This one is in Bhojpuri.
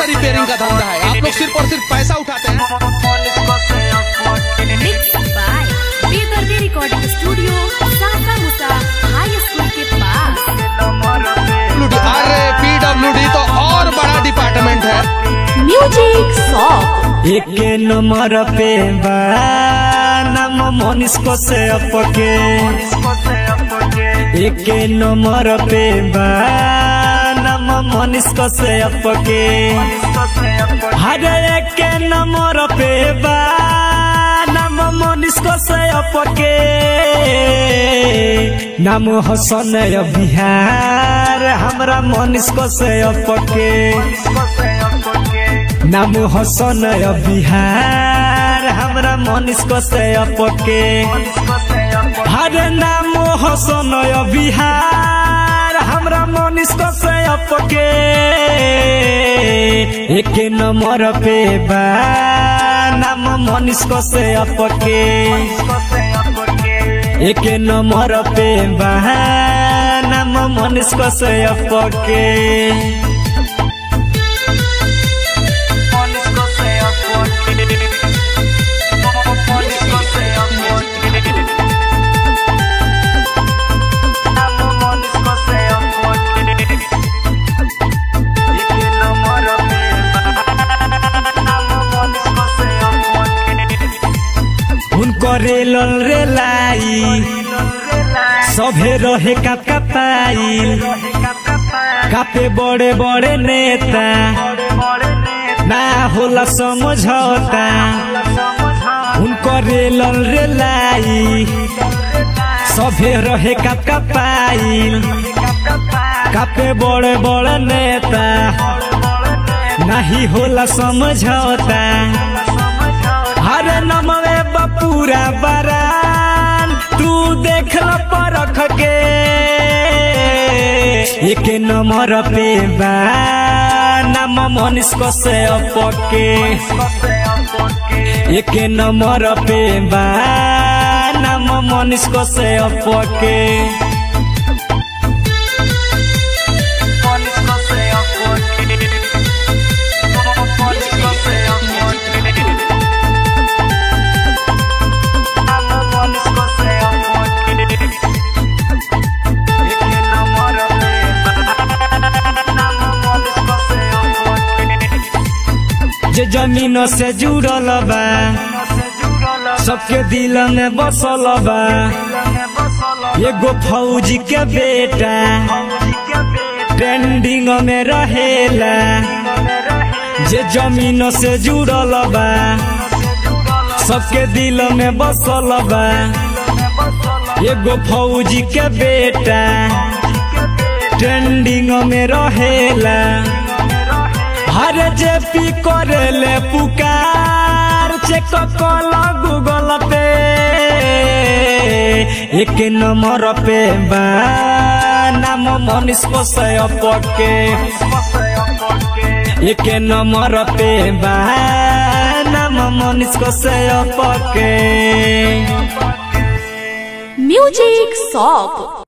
सा रिपेयरिंग का धंधा है। आप लोग सिर्फ और सिर्फ पैसा उठाते हैं। रिकॉर्डिंग स्टूडियो सासा मुसा हाई स्कूल के पास। अरे PWD तो और बड़ा डिपार्टमेंट है। म्यूजिक शॉप एक नंबर पे नाम मनीष को से अपके, एक नंबर पे नाम मनीष को से अपके, हर एक नंबर पे नाम मनीष को से अपके, नाम हसन बिहार हमरा मनीष को से अपके, नाम हसन बिहार हमरा मनीष को से अपके, हर नाम हसन बिहार हमरा मनीष को से अपके, एक नंबर पे नाम मनीष को से अपके, एक नंबर पे नाम मनीष को से अपके। रेलन रे लाई सभे रहे का पाई, कापे बड़े बड़े नेता ना होला समझौता, उनको रेलन रे लाई सभे रहे का पाई, कापे बड़े बड़े नेता नहीं होला समझौता, हर नमवे पूरा बरान तू देख ल परख के, एक नंबर पे नाम मनीष को से अपके, एक नंबर पे नाम मनीष को से अपके। जे जमीन से जुड़ल बा सबके दिल में बसल बा, एगो फौजी के बेटा ट्रेंडिंग में रहेला, जे जमीन से जुड़ल बा सबके दिल में बसल बा, एगो फौजी के बेटा ट्रेंडिंग में रहेला, हर जेपी करेले पुकार चेक कल गूगल पे, एक नंबर पे नाम मनीष को से अपके, एक नंबर पे नाम मनीष को से अपके। Music shop.